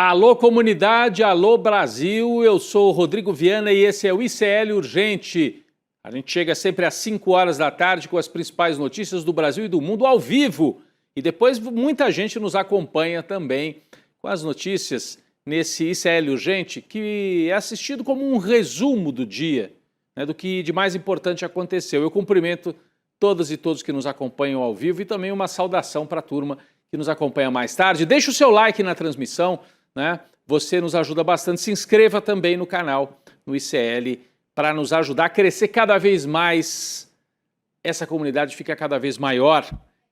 Alô comunidade, alô Brasil, eu sou o Rodrigo Viana e esse é o ICL Urgente. A gente chega sempre às 5 horas da tarde com as principais notícias do Brasil e do mundo ao vivo. E depois muita gente nos acompanha também com as notícias nesse ICL Urgente, que é assistido como um resumo do dia, né, do que de mais importante aconteceu. Eu cumprimento todas e todos que nos acompanham ao vivo e também uma saudação para a turma que nos acompanha mais tarde. Deixe o seu like na transmissão, né? Você nos ajuda bastante. Se inscreva também no canal, no ICL, para nos ajudar a crescer cada vez mais. Essa comunidade fica cada vez maior.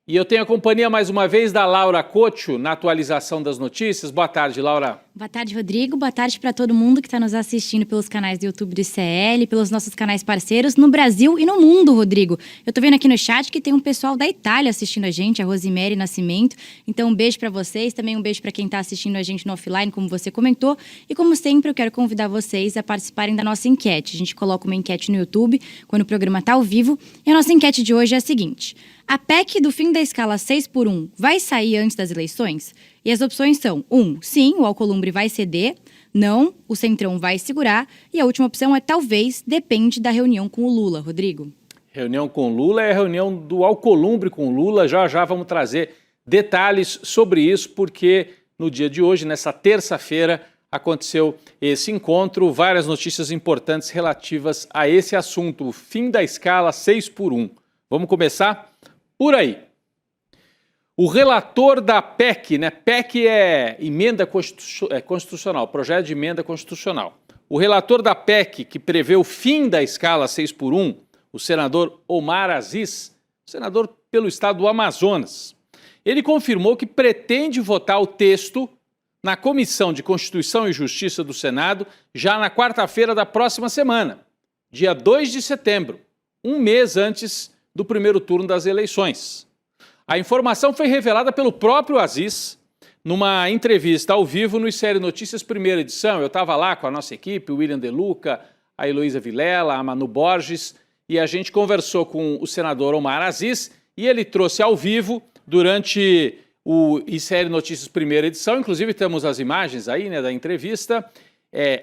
E eu tenho a companhia mais uma vez da Laura Cocho na atualização das notícias. Boa tarde, Laura. Boa tarde, Rodrigo. Boa tarde para todo mundo que está nos assistindo pelos canais do YouTube do ICL, pelos nossos canais parceiros no Brasil e no mundo, Rodrigo. Eu tô vendo aqui no chat que tem um pessoal da Itália assistindo a gente, a Rosemary Nascimento. Então, um beijo para vocês, também um beijo para quem está assistindo a gente no offline, como você comentou. E como sempre, eu quero convidar vocês a participarem da nossa enquete. A gente coloca uma enquete no YouTube quando o programa está ao vivo. E a nossa enquete de hoje é a seguinte: a PEC do fim da escala 6x1 vai sair antes das eleições? E as opções são: 1, sim, o Alcolumbre vai ceder; não, o Centrão vai segurar; e a última opção é talvez, depende da reunião com o Lula. Rodrigo. Reunião com Lula é a reunião do Alcolumbre com Lula. Já já vamos trazer detalhes sobre isso, porque no dia de hoje, nessa terça-feira, aconteceu esse encontro. Várias notícias importantes relativas a esse assunto, o fim da escala 6x1. Vamos começar por aí. O relator da PEC, né? PEC é emenda constitucional, projeto de emenda constitucional. O relator da PEC, que prevê o fim da escala 6x1, o senador Omar Aziz, senador pelo estado do Amazonas, ele confirmou que pretende votar o texto na Comissão de Constituição e Justiça do Senado já na quarta-feira da próxima semana, dia 2 de setembro, um mês antes do primeiro turno das eleições. A informação foi revelada pelo próprio Aziz numa entrevista ao vivo no ICL Notícias, primeira edição. Eu estava lá com a nossa equipe, o William De Luca, a Heloísa Vilela, a Manu Borges, e a gente conversou com o senador Omar Aziz e ele trouxe ao vivo durante o ICL Notícias, primeira edição. Inclusive temos as imagens aí, né, da entrevista.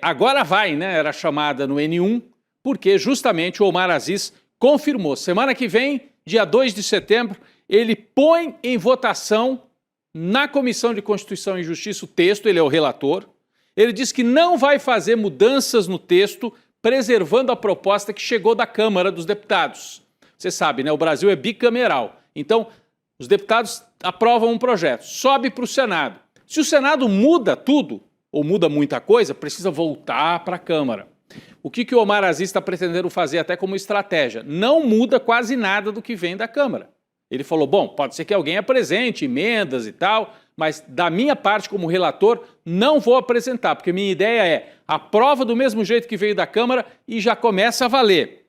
Agora vai, né, era chamada no N1, porque justamente o Omar Aziz confirmou. Semana que vem, dia 2 de setembro, ele põe em votação na Comissão de Constituição e Justiça o texto, ele é o relator. Ele diz que não vai fazer mudanças no texto, preservando a proposta que chegou da Câmara dos Deputados. Você sabe, né? O Brasil é bicameral. Então, os deputados aprovam um projeto, sobe para o Senado. Se o Senado muda tudo, ou muda muita coisa, precisa voltar para a Câmara. O que o Omar Aziz está pretendendo fazer até como estratégia? Não muda quase nada do que vem da Câmara. Ele falou, bom, pode ser que alguém apresente emendas e tal, mas da minha parte como relator não vou apresentar, porque minha ideia é aprova do mesmo jeito que veio da Câmara e já começa a valer.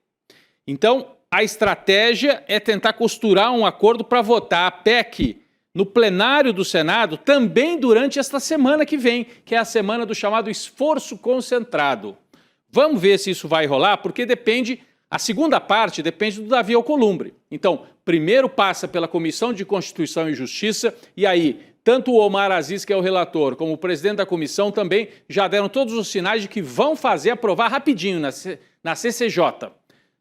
Então, a estratégia é tentar costurar um acordo para votar a PEC no plenário do Senado também durante esta semana que vem, que é a semana do chamado esforço concentrado. Vamos ver se isso vai rolar, porque depende, a segunda parte depende do Davi Alcolumbre. Então, primeiro passa pela Comissão de Constituição e Justiça, e aí, tanto o Omar Aziz, que é o relator, como o presidente da comissão também já deram todos os sinais de que vão fazer aprovar rapidinho na CCJ.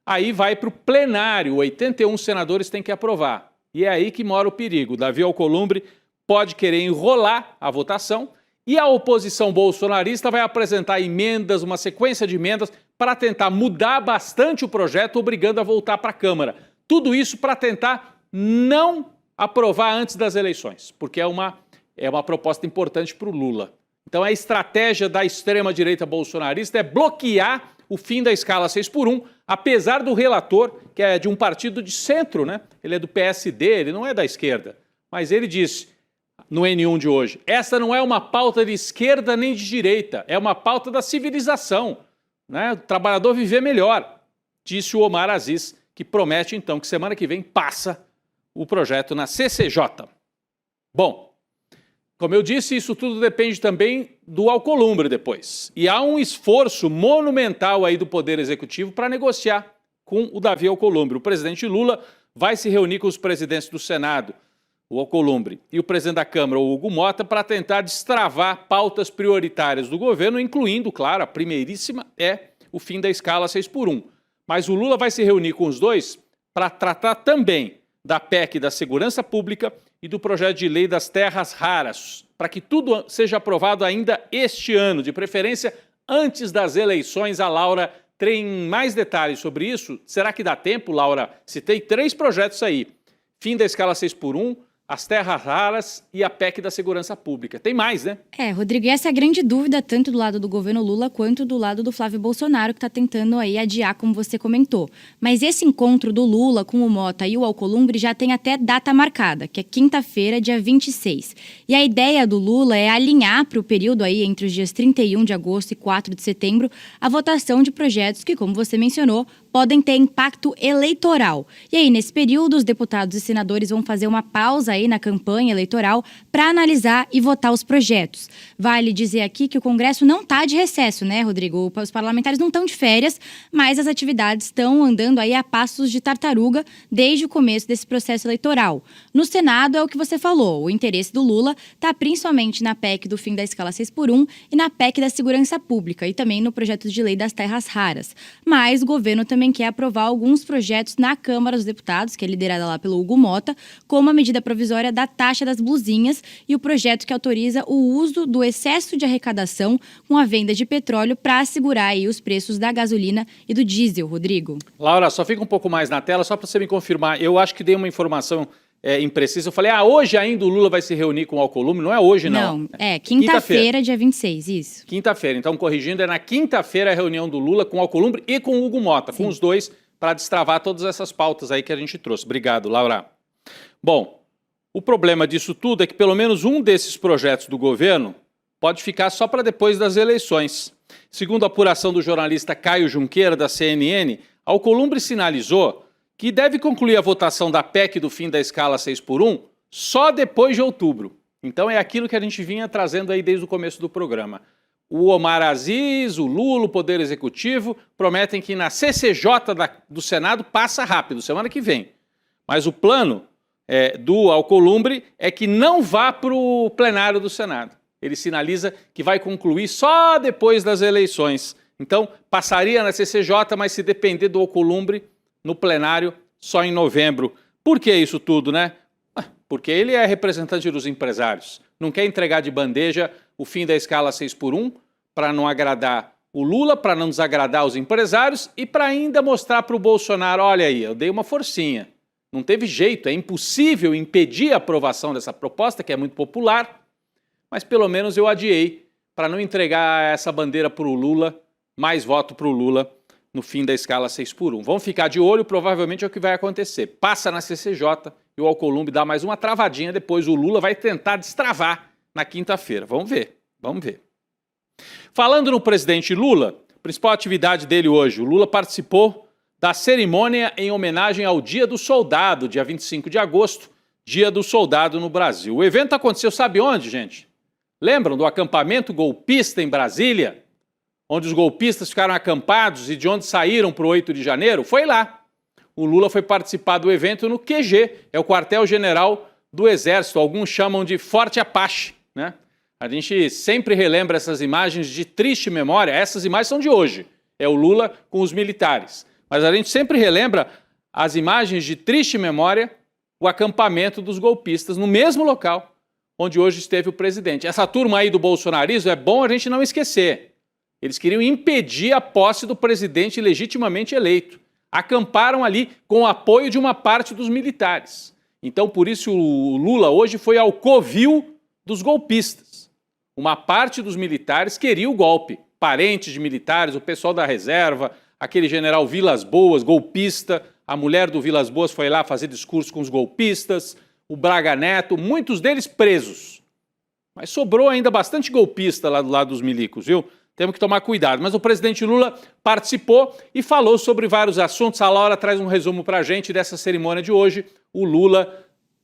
Aí vai para o plenário, 81 senadores têm que aprovar. E é aí que mora o perigo. Davi Alcolumbre pode querer enrolar a votação, e a oposição bolsonarista vai apresentar emendas, uma sequência de emendas, para tentar mudar bastante o projeto, obrigando a voltar para a Câmara. Tudo isso para tentar não aprovar antes das eleições, porque é uma proposta importante para o Lula. Então a estratégia da extrema-direita bolsonarista é bloquear o fim da escala 6x1, apesar do relator, que é de um partido de centro, né? Ele é do PSD, ele não é da esquerda, mas ele disse no N1 de hoje, essa não é uma pauta de esquerda nem de direita, é uma pauta da civilização, né? O trabalhador viver melhor, disse o Omar Aziz, que promete então que semana que vem passa o projeto na CCJ. Bom, como eu disse, isso tudo depende também do Alcolumbre depois. E há um esforço monumental aí do Poder Executivo para negociar com o Davi Alcolumbre. O presidente Lula vai se reunir com os presidentes do Senado, o Alcolumbre, e o presidente da Câmara, o Hugo Motta, para tentar destravar pautas prioritárias do governo, incluindo, claro, a primeiríssima é o fim da escala 6x1. Mas o Lula vai se reunir com os dois para tratar também da PEC da Segurança Pública e do projeto de lei das terras raras, para que tudo seja aprovado ainda este ano, de preferência antes das eleições. A Laura tem mais detalhes sobre isso. Será que dá tempo, Laura? Citei 3 projetos aí. Fim da escala 6x1, as terras raras e a PEC da Segurança Pública. Tem mais, né? Rodrigo, e essa é a grande dúvida, tanto do lado do governo Lula quanto do lado do Flávio Bolsonaro, que está tentando aí adiar, como você comentou. Mas esse encontro do Lula com o Motta e o Alcolumbre já tem até data marcada, que é quinta-feira, dia 26. E a ideia do Lula é alinhar para o período aí entre os dias 31 de agosto e 4 de setembro a votação de projetos que, como você mencionou, podem ter impacto eleitoral. E aí, nesse período, os deputados e senadores vão fazer uma pausa aí na campanha eleitoral para analisar e votar os projetos. Vale dizer aqui que o Congresso não está de recesso, né, Rodrigo? Os parlamentares não estão de férias, mas as atividades estão andando aí a passos de tartaruga desde o começo desse processo eleitoral. No Senado é o que você falou, o interesse do Lula está principalmente na PEC do fim da escala 6x1 e na PEC da Segurança Pública e também no projeto de lei das terras raras. Mas o governo também quer aprovar alguns projetos na Câmara dos Deputados, que é liderada lá pelo Hugo Motta, como a medida provisória da taxa das blusinhas e o projeto que autoriza o uso do excesso de arrecadação com a venda de petróleo para assegurar aí os preços da gasolina e do diesel, Rodrigo. Laura, só fica um pouco mais na tela, só para você me confirmar. Eu acho que dei uma informação imprecisa. Eu falei, hoje ainda o Lula vai se reunir com o Alcolumbre. Não é hoje, não. Não, quinta-feira, dia 26, isso. Quinta-feira. Então, corrigindo, é na quinta-feira a reunião do Lula com o Alcolumbre e com o Hugo Motta, com os dois, para destravar todas essas pautas aí que a gente trouxe. Obrigado, Laura. Bom, o problema disso tudo é que pelo menos um desses projetos do governo pode ficar só para depois das eleições. Segundo a apuração do jornalista Caio Junqueira, da CNN, Alcolumbre sinalizou que deve concluir a votação da PEC do fim da escala 6x1 só depois de outubro. Então é aquilo que a gente vinha trazendo aí desde o começo do programa. O Omar Aziz, o Lula, o Poder Executivo prometem que na CCJ do Senado passa rápido, semana que vem. Mas o plano do Alcolumbre é que não vá para o plenário do Senado. Ele sinaliza que vai concluir só depois das eleições. Então, passaria na CCJ, mas se depender do Alcolumbre, no plenário, só em novembro. Por que isso tudo, né? Porque ele é representante dos empresários. Não quer entregar de bandeja o fim da escala 6x1 para não agradar o Lula, para não desagradar os empresários e para ainda mostrar para o Bolsonaro, olha aí, eu dei uma forcinha. Não teve jeito, é impossível impedir a aprovação dessa proposta, que é muito popular, mas pelo menos eu adiei para não entregar essa bandeira para o Lula, mais voto para o Lula no fim da escala 6x1. Vamos ficar de olho, provavelmente é o que vai acontecer. Passa na CCJ e o Alcolumbre dá mais uma travadinha, depois o Lula vai tentar destravar na quinta-feira. Vamos ver, vamos ver. Falando no presidente Lula, a principal atividade dele hoje, o Lula participou da cerimônia em homenagem ao Dia do Soldado, dia 25 de agosto, Dia do Soldado no Brasil. O evento aconteceu, sabe onde, gente? Lembram do acampamento golpista em Brasília? Onde os golpistas ficaram acampados e de onde saíram para o 8 de janeiro? Foi lá. O Lula foi participar do evento no QG, é o quartel-general do Exército, alguns chamam de Forte Apache, né? A gente sempre relembra essas imagens de triste memória, essas imagens são de hoje, é o Lula com os militares. Mas a gente sempre relembra as imagens de triste memória, o acampamento dos golpistas no mesmo local onde hoje esteve o presidente. Essa turma aí do bolsonarismo é bom a gente não esquecer. Eles queriam impedir a posse do presidente legitimamente eleito. Acamparam ali com o apoio de uma parte dos militares. Então, por isso, o Lula hoje foi ao covil dos golpistas. Uma parte dos militares queria o golpe. Parentes de militares, o pessoal da reserva, aquele general Vilas Boas, golpista, a mulher do Vilas Boas foi lá fazer discurso com os golpistas, o Braga Neto, muitos deles presos. Mas sobrou ainda bastante golpista lá do lado dos milicos, viu? Temos que tomar cuidado. Mas o presidente Lula participou e falou sobre vários assuntos. A Laura traz um resumo para a gente dessa cerimônia de hoje. O Lula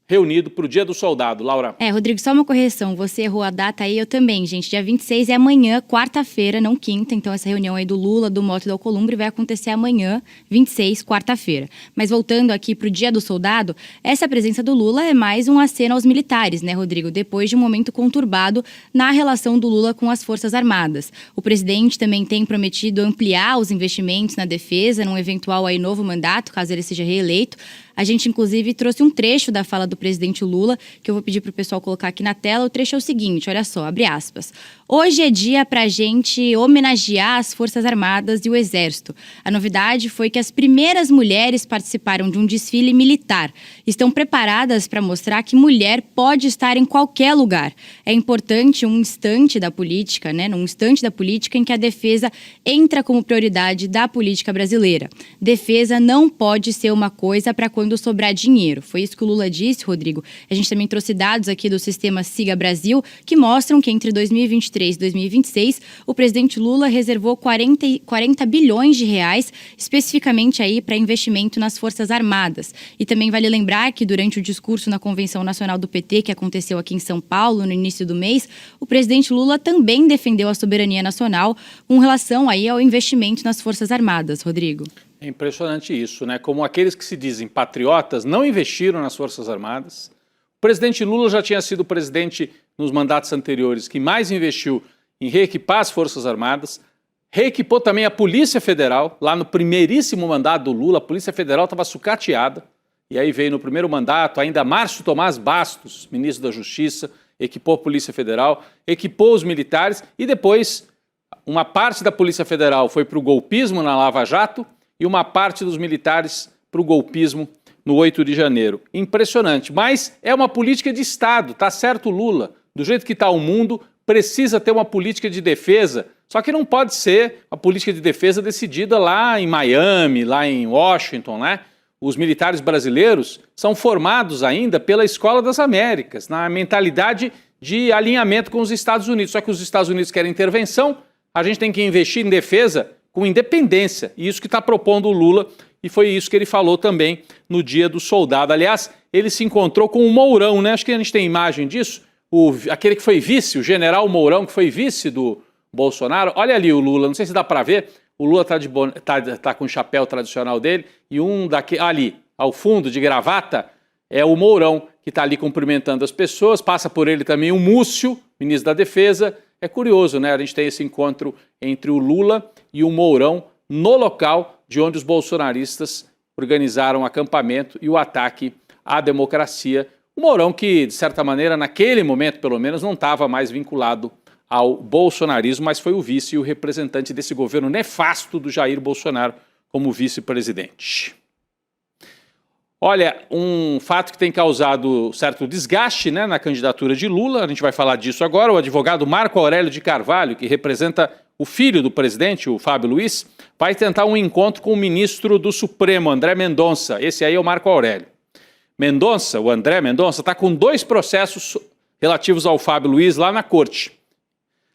reunido para o Dia do Soldado. Laura. Rodrigo, só uma correção. Você errou a data aí, eu também, gente. Dia 26 é amanhã, quarta-feira, não quinta. Então, essa reunião aí do Lula, do Mota e do Alcolumbre vai acontecer amanhã, 26, quarta-feira. Mas voltando aqui para o Dia do Soldado, essa presença do Lula é mais um aceno aos militares, né, Rodrigo? Depois de um momento conturbado na relação do Lula com as Forças Armadas. O presidente também tem prometido ampliar os investimentos na defesa num eventual aí novo mandato, caso ele seja reeleito. A gente, inclusive, trouxe um trecho da fala do presidente Lula, que eu vou pedir para o pessoal colocar aqui na tela. O trecho é o seguinte, olha só, abre aspas. Hoje é dia para a gente homenagear as Forças Armadas e o Exército. A novidade foi que as primeiras mulheres participaram de um desfile militar. Estão preparadas para mostrar que mulher pode estar em qualquer lugar. É importante um instante da política, né? Num instante da política em que a defesa entra como prioridade da política brasileira. Defesa não pode ser uma coisa para quando sobrar dinheiro. Foi isso que o Lula disse, Rodrigo. A gente também trouxe dados aqui do sistema Siga Brasil, que mostram que entre 2023 e 2026, o presidente Lula reservou 40 bilhões de reais, especificamente aí para investimento nas Forças Armadas. E também vale lembrar que durante o discurso na Convenção Nacional do PT, que aconteceu aqui em São Paulo, no início do mês, o presidente Lula também defendeu a soberania nacional com relação aí ao investimento nas Forças Armadas, Rodrigo. É impressionante isso, né? Como aqueles que se dizem patriotas não investiram nas Forças Armadas. O presidente Lula já tinha sido o presidente nos mandatos anteriores que mais investiu em reequipar as Forças Armadas, reequipou também a Polícia Federal. Lá no primeiríssimo mandato do Lula, a Polícia Federal estava sucateada. E aí veio no primeiro mandato, ainda Márcio Tomás Bastos, ministro da Justiça, equipou a Polícia Federal, equipou os militares e depois uma parte da Polícia Federal foi para o golpismo na Lava Jato e uma parte dos militares para o golpismo no 8 de janeiro. Impressionante, mas é uma política de Estado, tá certo, Lula? Do jeito que está o mundo, precisa ter uma política de defesa, só que não pode ser a política de defesa decidida lá em Miami, lá em Washington, né? Os militares brasileiros são formados ainda pela Escola das Américas, na mentalidade de alinhamento com os Estados Unidos. Só que os Estados Unidos querem intervenção, a gente tem que investir em defesa com independência. E isso que está propondo o Lula, e foi isso que ele falou também no Dia do Soldado. Aliás, ele se encontrou com o Mourão, né? Acho que a gente tem imagem disso. Aquele que foi vice, o general Mourão, que foi vice do Bolsonaro. Olha ali o Lula, não sei se dá para ver. O Lula tá com o chapéu tradicional dele e ali, ao fundo, de gravata, é o Mourão, que está ali cumprimentando as pessoas. Passa por ele também o Múcio, ministro da Defesa. É curioso, né? A gente tem esse encontro entre o Lula e o Mourão no local de onde os bolsonaristas organizaram o acampamento e o ataque à democracia. O Mourão que, de certa maneira, naquele momento, pelo menos, não estava mais vinculado ao bolsonarismo, mas foi o vice e o representante desse governo nefasto do Jair Bolsonaro como vice-presidente. Olha, um fato que tem causado certo desgaste, né, na candidatura de Lula, a gente vai falar disso agora, o advogado Marco Aurélio de Carvalho, que representa o filho do presidente, o Fábio Luiz, vai tentar um encontro com o ministro do Supremo, André Mendonça. Esse aí é o Marco Aurélio. O André Mendonça, está com 2 processos relativos ao Fábio Luiz lá na corte.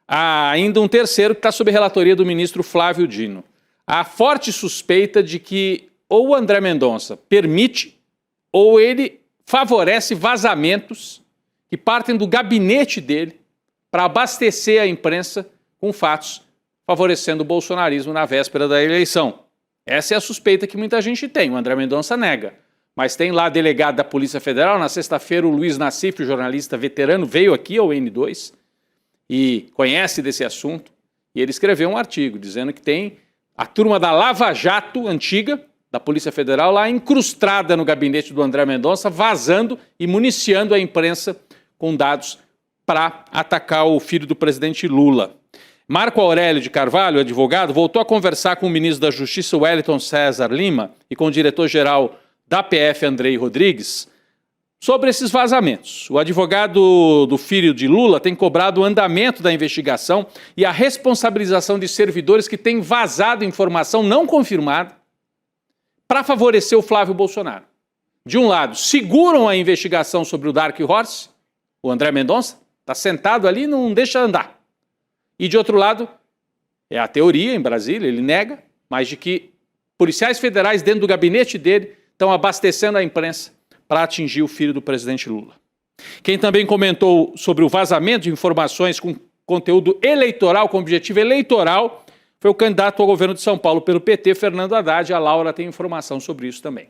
Há ainda um terceiro que está sob relatoria do ministro Flávio Dino. Há forte suspeita de que ou o André Mendonça permite ou ele favorece vazamentos que partem do gabinete dele para abastecer a imprensa com fatos favorecendo o bolsonarismo na véspera da eleição. Essa é a suspeita que muita gente tem. O André Mendonça nega. Mas tem lá delegado da Polícia Federal. Na sexta-feira, o Luiz Nassif, o jornalista veterano, veio aqui ao N2 e conhece desse assunto. E ele escreveu um artigo dizendo que tem a turma da Lava Jato antiga, da Polícia Federal, lá incrustada no gabinete do André Mendonça, vazando e municiando a imprensa com dados para atacar o filho do presidente Lula. Marco Aurélio de Carvalho, advogado, voltou a conversar com o ministro da Justiça, Wellington César Lima, e com o diretor-geral da PF, Andrei Rodrigues, sobre esses vazamentos. O advogado do filho de Lula tem cobrado o andamento da investigação e a responsabilização de servidores que têm vazado informação não confirmada para favorecer o Flávio Bolsonaro. De um lado, seguram a investigação sobre o Dark Horse, o André Mendonça, está sentado ali e não deixa andar. E de outro lado, é a teoria em Brasília, ele nega, mas de que policiais federais dentro do gabinete dele estão abastecendo a imprensa para atingir o filho do presidente Lula. Quem também comentou sobre o vazamento de informações com conteúdo eleitoral, com objetivo eleitoral, foi o candidato ao governo de São Paulo pelo PT, Fernando Haddad. A Laura tem informação sobre isso também.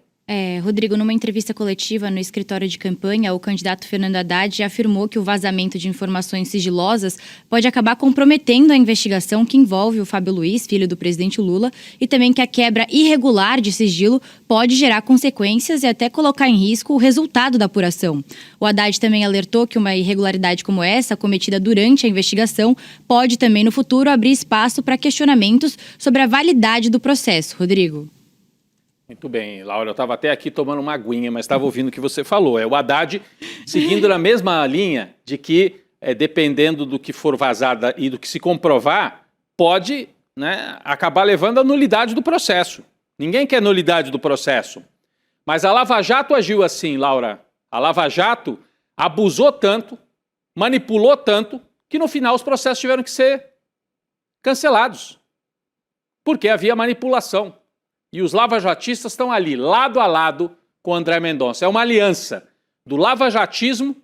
Rodrigo, numa entrevista coletiva no escritório de campanha, o candidato Fernando Haddad afirmou que o vazamento de informações sigilosas pode acabar comprometendo a investigação que envolve o Fábio Luiz, filho do presidente Lula, e também que a quebra irregular de sigilo pode gerar consequências e até colocar em risco o resultado da apuração. O Haddad também alertou que uma irregularidade como essa, cometida durante a investigação, pode também no futuro abrir espaço para questionamentos sobre a validade do processo. Rodrigo. Muito bem, Laura, eu estava até aqui tomando uma aguinha, mas estava ouvindo o que você falou. É o Haddad seguindo na mesma linha de que, dependendo do que for vazado e do que se comprovar, pode, né, acabar levando à nulidade do processo. Ninguém quer nulidade do processo. Mas a Lava Jato agiu assim, Laura. A Lava Jato abusou tanto, manipulou tanto, que no final os processos tiveram que ser cancelados. Porque havia manipulação. E os lavajatistas estão ali, lado a lado com o André Mendonça. É uma aliança do lavajatismo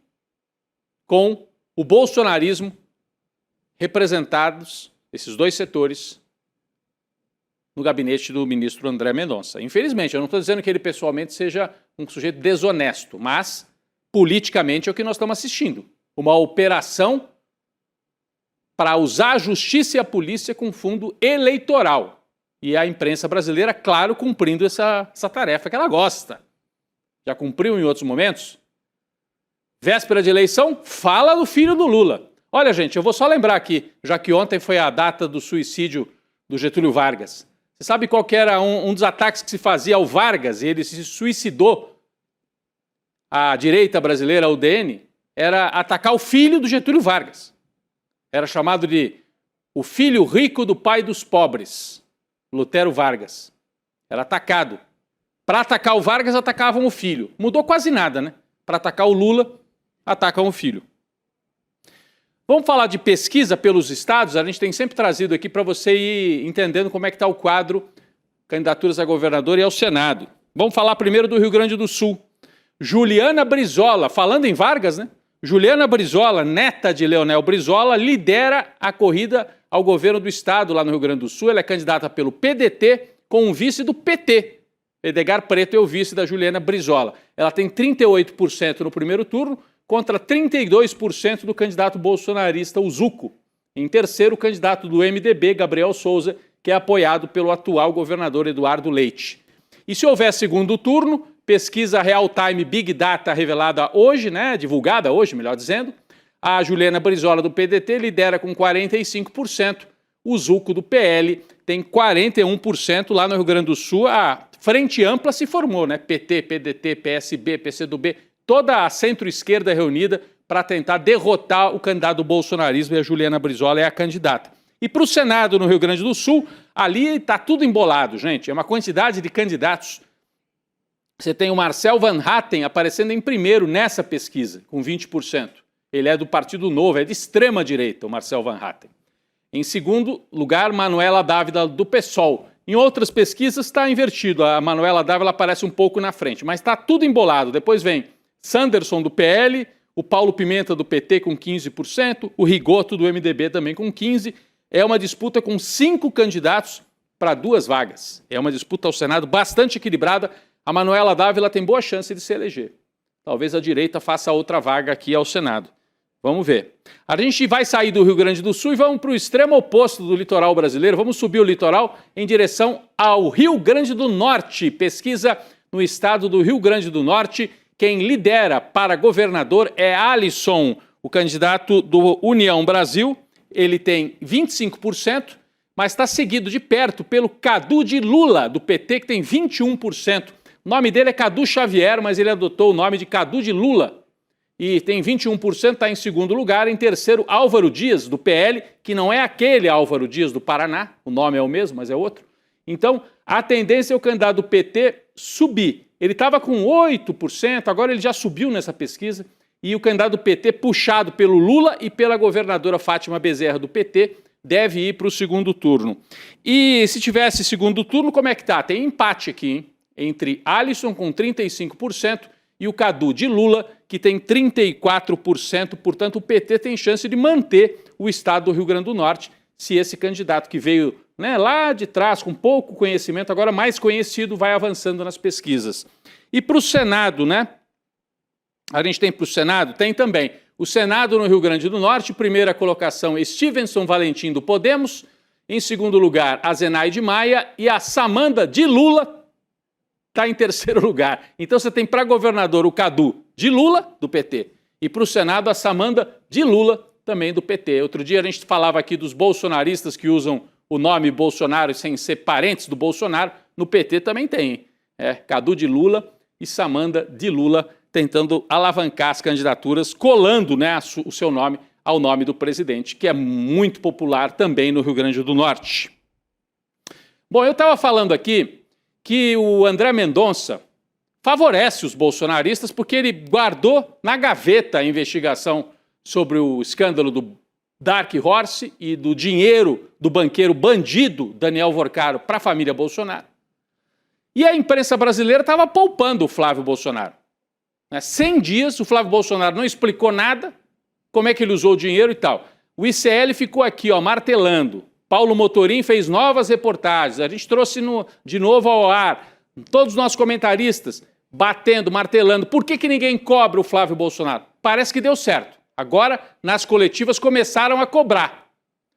com o bolsonarismo, representados, esses dois setores, no gabinete do ministro André Mendonça. Infelizmente, eu não estou dizendo que ele pessoalmente seja um sujeito desonesto, mas politicamente é o que nós estamos assistindo. Uma operação para usar a justiça e a polícia com fundo eleitoral. E a imprensa brasileira, claro, cumprindo essa tarefa que ela gosta. Já cumpriu em outros momentos? Véspera de eleição, fala do filho do Lula. Olha, gente, eu vou só lembrar aqui, já que ontem foi a data do suicídio do Getúlio Vargas. Você sabe qual que era um dos ataques que se fazia ao Vargas, e ele se suicidou? A direita brasileira, a UDN, era atacar o filho do Getúlio Vargas. Era chamado de o filho rico do pai dos pobres. Lutero Vargas. Era atacado. Para atacar o Vargas, atacavam o filho. Mudou quase nada, né? Para atacar o Lula, atacam o filho. Vamos falar de pesquisa pelos estados? A gente tem sempre trazido aqui para você ir entendendo como é que está o quadro candidaturas a governador e ao Senado. Vamos falar primeiro do Rio Grande do Sul. Juliana Brizola, falando em Vargas, né? Juliana Brizola, neta de Leonel Brizola, lidera a corrida ao governo do estado lá no Rio Grande do Sul. Ela é candidata pelo PDT com um vice do PT. Edgar Preto é o vice da Juliana Brizola. Ela tem 38% no primeiro turno contra 32% do candidato bolsonarista, o Zucco. Em terceiro, o candidato do MDB, Gabriel Souza, que é apoiado pelo atual governador Eduardo Leite. E se houver segundo turno, pesquisa Real Time Big Data revelada hoje, né, divulgada hoje, melhor dizendo, a Juliana Brizola do PDT lidera com 45%, o Zucco do PL tem 41% lá no Rio Grande do Sul. A frente ampla se formou, né? PT, PDT, PSB, PCdoB, toda a centro-esquerda reunida para tentar derrotar o candidato do bolsonarismo, e a Juliana Brizola é a candidata. E para o Senado no Rio Grande do Sul, ali está tudo embolado, gente. É uma quantidade de candidatos. Você tem o Marcel Van Hatten aparecendo em primeiro nessa pesquisa, com 20%. Ele é do Partido Novo, é de extrema direita, o Marcel Van Hatten. Em segundo lugar, Manuela Dávila, do PSOL. Em outras pesquisas está invertido, a Manuela Dávila aparece um pouco na frente, mas está tudo embolado. Depois vem Sanderson, do PL, o Paulo Pimenta, do PT, com 15%, o Rigoto, do MDB, também com 15%. É uma disputa com 5 candidatos para 2 vagas. É uma disputa ao Senado bastante equilibrada. A Manuela Dávila tem boa chance de se eleger. Talvez a direita faça outra vaga aqui ao Senado. Vamos ver. A gente vai sair do Rio Grande do Sul e vamos para o extremo oposto do litoral brasileiro. Vamos subir o litoral em direção ao Rio Grande do Norte. Pesquisa no estado do Rio Grande do Norte. Quem lidera para governador é Alisson, o candidato do União Brasil. Ele tem 25%, mas está seguido de perto pelo Cadu de Lula, do PT, que tem 21%. O nome dele é Cadu Xavier, mas ele adotou o nome de Cadu de Lula. E tem 21%, está em segundo lugar. Em terceiro, Álvaro Dias, do PL, que não é aquele Álvaro Dias do Paraná, o nome é o mesmo, mas é outro. Então, a tendência é o candidato do PT subir. Ele estava com 8%, agora ele já subiu nessa pesquisa. E o candidato do PT, puxado pelo Lula e pela governadora Fátima Bezerra, do PT, deve ir para o segundo turno. E se tivesse segundo turno, como é que tá? Tem empate aqui, hein? Entre Alisson com 35% e o Cadu de Lula, que tem 34%. Portanto, o PT tem chance de manter o estado do Rio Grande do Norte, se esse candidato que veio, né, lá de trás, com pouco conhecimento, agora mais conhecido, vai avançando nas pesquisas. E para o Senado, né? A gente tem para o Senado? Tem também. O Senado no Rio Grande do Norte, primeira colocação, Stevenson Valentim do Podemos. Em segundo lugar, a Zenaide Maia, e a Samanda de Lula está em terceiro lugar. Então você tem para governador o Cadu de Lula, do PT, e para o Senado a Samanda de Lula, também do PT. Outro dia a gente falava aqui dos bolsonaristas que usam o nome Bolsonaro sem ser parentes do Bolsonaro. No PT também tem. Cadu de Lula e Samanda de Lula tentando alavancar as candidaturas, colando, né, o seu nome ao nome do presidente, que é muito popular também no Rio Grande do Norte. Bom, eu estava falando aqui que o André Mendonça favorece os bolsonaristas porque ele guardou na gaveta a investigação sobre o escândalo do Dark Horse e do dinheiro do banqueiro bandido Daniel Vorcaro para a família Bolsonaro. E a imprensa brasileira estava poupando o Flávio Bolsonaro. 100 dias, o Flávio Bolsonaro não explicou nada, como é que ele usou o dinheiro e tal. O ICL ficou aqui, martelando. Paulo Motorim fez novas reportagens. A gente trouxe de novo ao ar. Todos os nossos comentaristas batendo, martelando. Por que ninguém cobra o Flávio Bolsonaro? Parece que deu certo. Agora, nas coletivas, começaram a cobrar.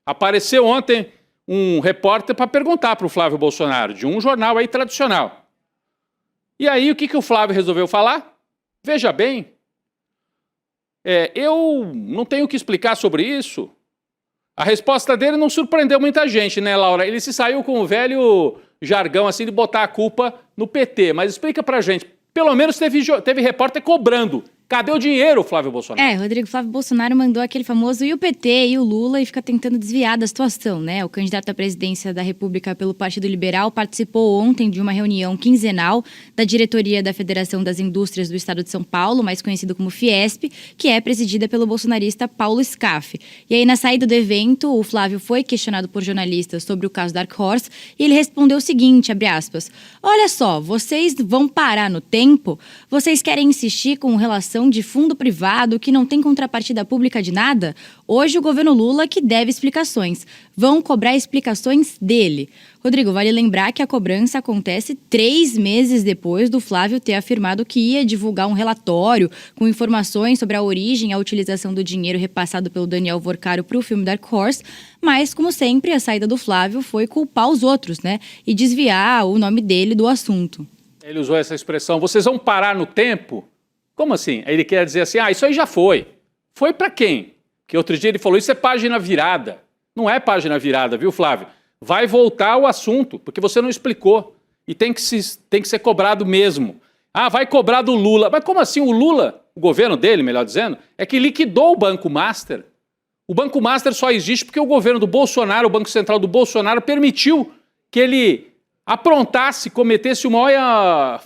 Apareceu ontem um repórter para perguntar para o Flávio Bolsonaro, de um jornal aí tradicional. E aí, o que o Flávio resolveu falar? Veja bem, eu não tenho o que explicar sobre isso. A resposta dele não surpreendeu muita gente, né, Laura? Ele se saiu com o velho jargão assim de botar a culpa no PT. Mas explica pra gente, pelo menos teve repórter cobrando. Cadê o dinheiro, Flávio Bolsonaro? Rodrigo, Flávio Bolsonaro mandou aquele famoso e o PT e o Lula e fica tentando desviar da situação, né? O candidato à presidência da República pelo Partido Liberal participou ontem de uma reunião quinzenal da diretoria da Federação das Indústrias do Estado de São Paulo, mais conhecido como Fiesp, que é presidida pelo bolsonarista Paulo Scaff. E aí, na saída do evento, o Flávio foi questionado por jornalistas sobre o caso Dark Horse e ele respondeu o seguinte, abre aspas, olha só, vocês vão parar no tempo? Vocês querem insistir com relação de fundo privado que não tem contrapartida pública de nada? Hoje o governo Lula que deve explicações. Vão cobrar explicações dele. Rodrigo, vale lembrar que a cobrança acontece 3 meses depois do Flávio ter afirmado que ia divulgar um relatório com informações sobre a origem e a utilização do dinheiro repassado pelo Daniel Vorcaro para o filme Dark Horse, mas, como sempre, a saída do Flávio foi culpar os outros, né? E desviar o nome dele do assunto. Ele usou essa expressão, vocês vão parar no tempo? Como assim? Ele quer dizer assim, isso aí já foi. Foi para quem? Porque outro dia ele falou, isso é página virada. Não é página virada, viu, Flávio? Vai voltar ao assunto, porque você não explicou. E tem que ser cobrado mesmo. Vai cobrar do Lula. Mas como assim? O Lula, o governo dele, melhor dizendo, é que liquidou o Banco Master. O Banco Master só existe porque o governo do Bolsonaro, o Banco Central do Bolsonaro, permitiu que ele aprontasse, cometesse a maior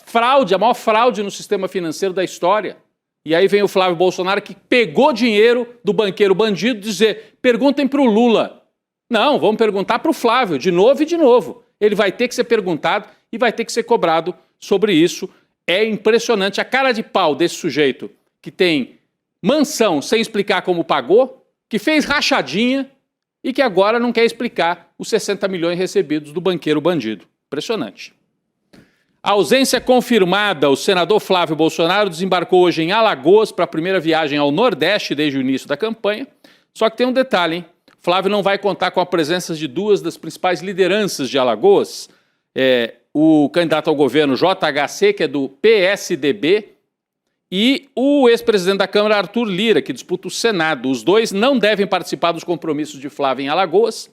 fraude no sistema financeiro da história. E aí vem o Flávio Bolsonaro que pegou dinheiro do banqueiro bandido e dizer, perguntem para o Lula. Não, vamos perguntar para o Flávio, de novo e de novo. Ele vai ter que ser perguntado e vai ter que ser cobrado sobre isso. É impressionante a cara de pau desse sujeito que tem mansão sem explicar como pagou, que fez rachadinha e que agora não quer explicar os 60 milhões recebidos do banqueiro bandido. Impressionante. A ausência confirmada, o senador Flávio Bolsonaro desembarcou hoje em Alagoas para a primeira viagem ao Nordeste desde o início da campanha. Só que tem um detalhe, hein? Flávio não vai contar com a presença de 2 das principais lideranças de Alagoas. O candidato ao governo JHC, que é do PSDB, e o ex-presidente da Câmara, Arthur Lira, que disputa o Senado. Os dois não devem participar dos compromissos de Flávio em Alagoas,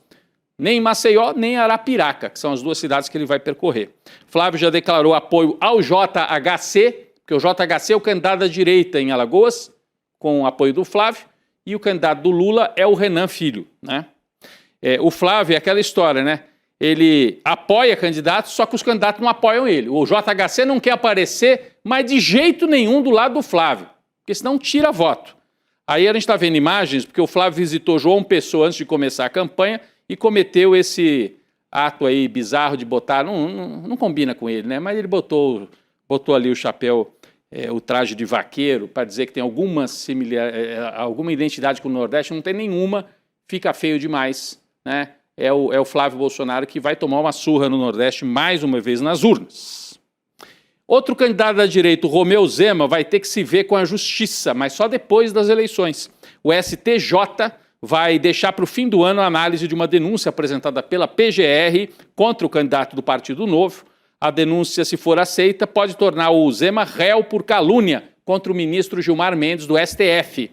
nem em Maceió, nem em Arapiraca, que são as 2 cidades que ele vai percorrer. Flávio já declarou apoio ao JHC, porque o JHC é o candidato da direita em Alagoas, com o apoio do Flávio, e o candidato do Lula é o Renan Filho, né? O Flávio é aquela história, né? Ele apoia candidatos, só que os candidatos não apoiam ele. O JHC não quer aparecer, mas de jeito nenhum do lado do Flávio, porque senão tira voto. Aí a gente está vendo imagens, porque o Flávio visitou João Pessoa antes de começar a campanha e cometeu esse ato aí bizarro de botar, não combina com ele, né? Mas ele botou ali o chapéu o traje de vaqueiro para dizer que tem alguma identidade com o Nordeste, não tem nenhuma, fica feio demais, né? É o Flávio Bolsonaro que vai tomar uma surra no Nordeste mais uma vez nas urnas. Outro candidato da direita, o Romeu Zema, vai ter que se ver com a justiça, mas só depois das eleições. O STJ vai deixar para o fim do ano a análise de uma denúncia apresentada pela PGR contra o candidato do Partido Novo. A denúncia, se for aceita, pode tornar o Zema réu por calúnia contra o ministro Gilmar Mendes do STF.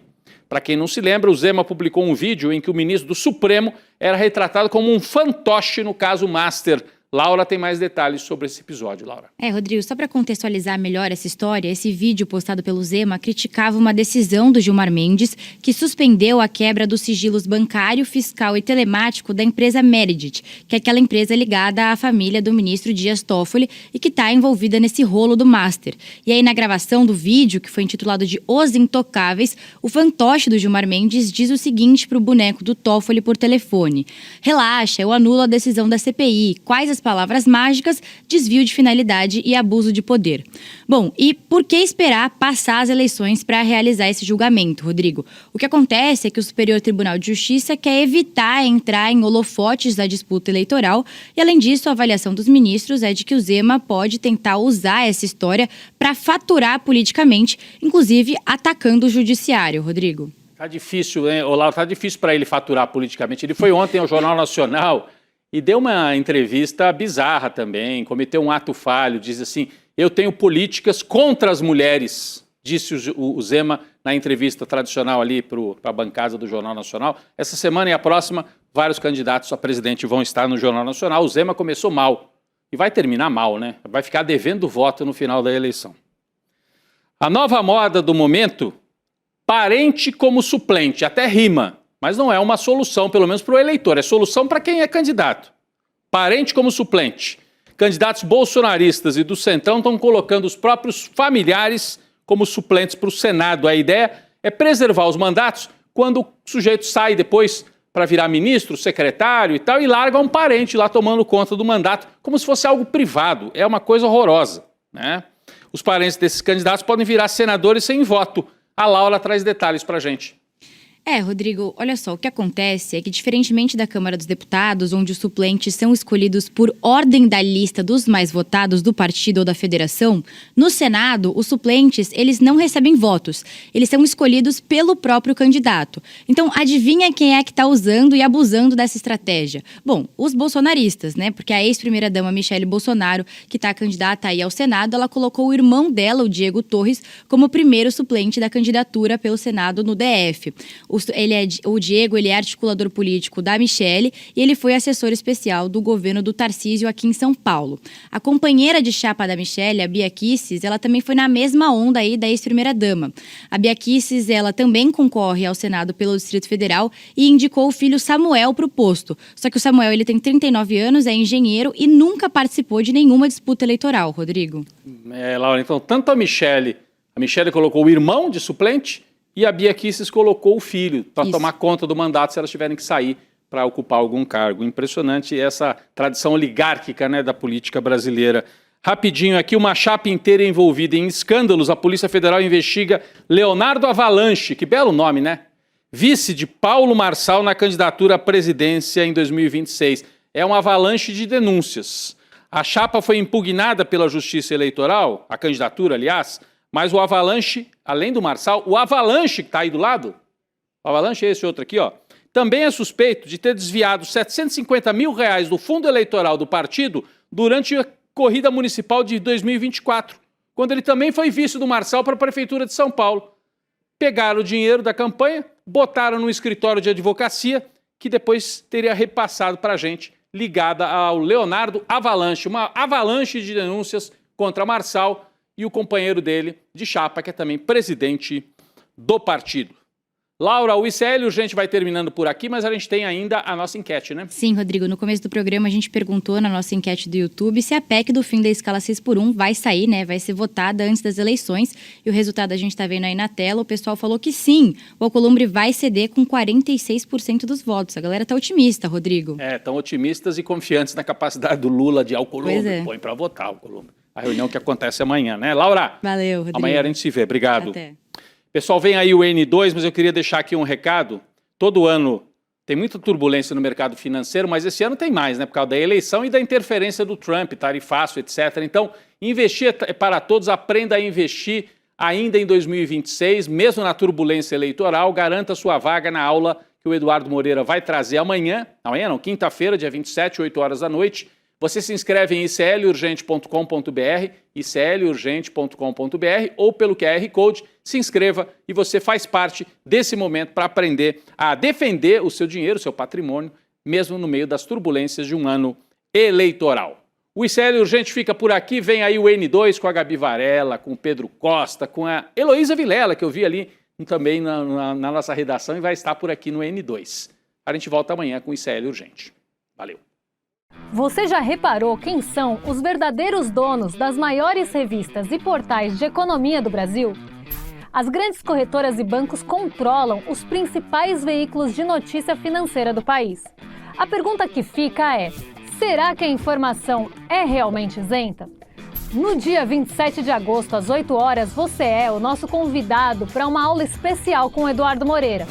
Para quem não se lembra, o Zema publicou um vídeo em que o ministro do Supremo era retratado como um fantoche no caso Master. Laura tem mais detalhes sobre esse episódio, Laura. Rodrigo, só para contextualizar melhor essa história, esse vídeo postado pelo Zema criticava uma decisão do Gilmar Mendes que suspendeu a quebra dos sigilos bancário, fiscal e telemático da empresa Meredith, que é aquela empresa ligada à família do ministro Dias Toffoli e que está envolvida nesse rolo do Master. E aí, na gravação do vídeo, que foi intitulado de Os Intocáveis, o fantoche do Gilmar Mendes diz o seguinte para o boneco do Toffoli por telefone: relaxa, eu anulo a decisão da CPI. Quais as palavras mágicas? Desvio de finalidade e abuso de poder. Bom, e por que esperar passar as eleições para realizar esse julgamento, Rodrigo? O que acontece é que o Superior Tribunal de Justiça quer evitar entrar em holofotes da disputa eleitoral e, além disso, a avaliação dos ministros é de que o Zema pode tentar usar essa história para faturar politicamente, inclusive atacando o judiciário, Rodrigo. Tá difícil, hein, Olavo? Tá difícil para ele faturar politicamente. Ele foi ontem ao Jornal Nacional e deu uma entrevista bizarra também, cometeu um ato falho, diz assim: eu tenho políticas contra as mulheres, disse o Zema na entrevista tradicional ali para a bancada do Jornal Nacional. Essa semana e a próxima, vários candidatos a presidente vão estar no Jornal Nacional. O Zema começou mal e vai terminar mal, né? Vai ficar devendo voto no final da eleição. A nova moda do momento, parente como suplente, até rima. Mas não é uma solução, pelo menos para o eleitor, é solução para quem é candidato. Parente como suplente. Candidatos bolsonaristas e do Centrão estão colocando os próprios familiares como suplentes para o Senado. A ideia é preservar os mandatos quando o sujeito sai depois para virar ministro, secretário e tal, e larga um parente lá tomando conta do mandato, como se fosse algo privado. É uma coisa horrorosa, né? Os parentes desses candidatos podem virar senadores sem voto. A Laura traz detalhes para a gente. Rodrigo, olha só, o que acontece é que, diferentemente da Câmara dos Deputados, onde os suplentes são escolhidos por ordem da lista dos mais votados do partido ou da federação, no Senado, os suplentes, eles não recebem votos. Eles são escolhidos pelo próprio candidato. Então, adivinha quem é que está usando e abusando dessa estratégia? Bom, os bolsonaristas, né? Porque a ex-primeira-dama Michele Bolsonaro, que está candidata aí ao Senado, ela colocou o irmão dela, o Diego Torres, como primeiro suplente da candidatura pelo Senado no DF. O Diego, ele é articulador político da Michele e ele foi assessor especial do governo do Tarcísio aqui em São Paulo. A companheira de chapa da Michele, a Bia Kicis, ela também foi na mesma onda aí da ex-primeira-dama. A Bia Kicis, ela também concorre ao Senado pelo Distrito Federal e indicou o filho Samuel para o posto. Só que o Samuel, ele tem 39 anos, é engenheiro e nunca participou de nenhuma disputa eleitoral, Rodrigo. Laura, então, tanto a Michele colocou o irmão de suplente, e a Bia Kicis colocou o filho para tomar conta do mandato se elas tiverem que sair para ocupar algum cargo. Impressionante essa tradição oligárquica, né, da política brasileira. Rapidinho aqui, uma chapa inteira envolvida em escândalos. A Polícia Federal investiga Leonardo Avalanche, que belo nome, né? Vice de Paulo Marçal na candidatura à presidência em 2026. É uma avalanche de denúncias. A chapa foi impugnada pela Justiça Eleitoral, a candidatura, aliás, mas o Avalanche, além do Marçal, o Avalanche que está aí do lado, o Avalanche é esse outro aqui, ó, também é suspeito de ter desviado R$750 mil do fundo eleitoral do partido durante a corrida municipal de 2024, quando ele também foi vice do Marçal para a Prefeitura de São Paulo. Pegaram o dinheiro da campanha, botaram no escritório de advocacia, que depois teria repassado para a gente, ligada ao Leonardo Avalanche, uma avalanche de denúncias contra Marçal e o companheiro dele de chapa, que é também presidente do partido. Laura, o ICL Urgente vai terminando por aqui, mas a gente tem ainda a nossa enquete, né? Sim, Rodrigo. No começo do programa, a gente perguntou na nossa enquete do YouTube se a PEC do fim da escala 6x1 vai sair, né? Vai ser votada antes das eleições. E o resultado a gente tá vendo aí na tela. O pessoal falou que sim, o Alcolumbre vai ceder com 46% dos votos. A galera tá otimista, Rodrigo. Estão otimistas e confiantes na capacidade do Lula de Alcolumbre. Pois é. Põe para votar, Alcolumbre. a reunião que acontece amanhã, né? Laura, Valeu, Rodrigo. amanhã a gente se vê. Obrigado. Até. Pessoal, vem aí o N2, mas eu queria deixar aqui um recado. Todo ano tem muita turbulência no mercado financeiro, mas esse ano tem mais, né? Por causa da eleição e da interferência do Trump, tarifaço, etc. Então, investir é para todos, aprenda a investir ainda em 2026, mesmo na turbulência eleitoral, garanta sua vaga na aula que o Eduardo Moreira vai trazer amanhã não, quinta-feira, dia 27, 8 horas da noite. Você se inscreve em iclurgente.com.br, iclurgente.com.br ou pelo QR Code, se inscreva e você faz parte desse momento para aprender a defender o seu dinheiro, o seu patrimônio, mesmo no meio das turbulências de um ano eleitoral. O ICL Urgente fica por aqui, vem aí o N2 com a Gabi Varela, com o Pedro Costa, com a Heloísa Vilela, que eu vi ali também na nossa redação e vai estar por aqui no N2. A gente volta amanhã com o ICL Urgente. Valeu! Você já reparou quem são os verdadeiros donos das maiores revistas e portais de economia do Brasil? As grandes corretoras e bancos controlam os principais veículos de notícia financeira do país. A pergunta que fica é: será que a informação é realmente isenta? No dia 27 de agosto, às 8 horas, você é o nosso convidado para uma aula especial com o Eduardo Moreira.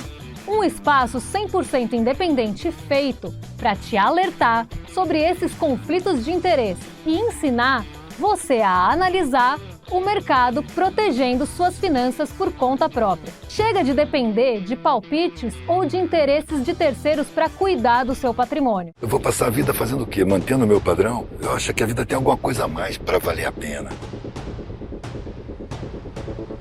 Um espaço 100% independente feito para te alertar sobre esses conflitos de interesse e ensinar você a analisar o mercado protegendo suas finanças por conta própria. Chega de depender de palpites ou de interesses de terceiros para cuidar do seu patrimônio. Eu vou passar a vida fazendo o quê? Mantendo o meu padrão? Eu acho que a vida tem alguma coisa a mais para valer a pena.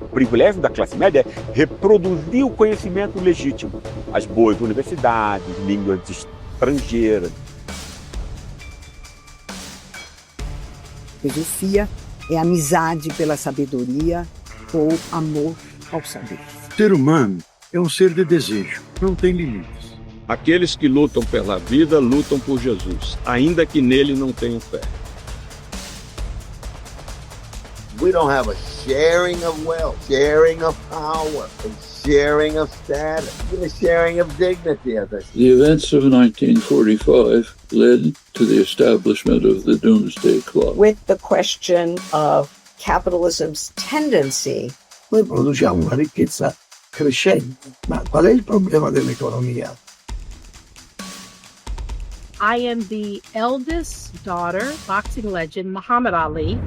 O privilégio da classe média é reproduzir o conhecimento legítimo. As boas universidades, línguas estrangeiras. Filosofia é amizade pela sabedoria ou amor ao saber. O ser humano é um ser de desejo, não tem limites. Aqueles que lutam pela vida, lutam por Jesus, ainda que nele não tenham fé. We don't have a sharing of wealth, sharing of power, and sharing of status, even a sharing of dignity, as I said. The events of 1945 led to the establishment of the Doomsday Clock. With the question of capitalism's tendency. Noi produciamo una ricchezza crescente, ma qual è il problema dell'economia? I am the eldest daughter, boxing legend Muhammad Ali.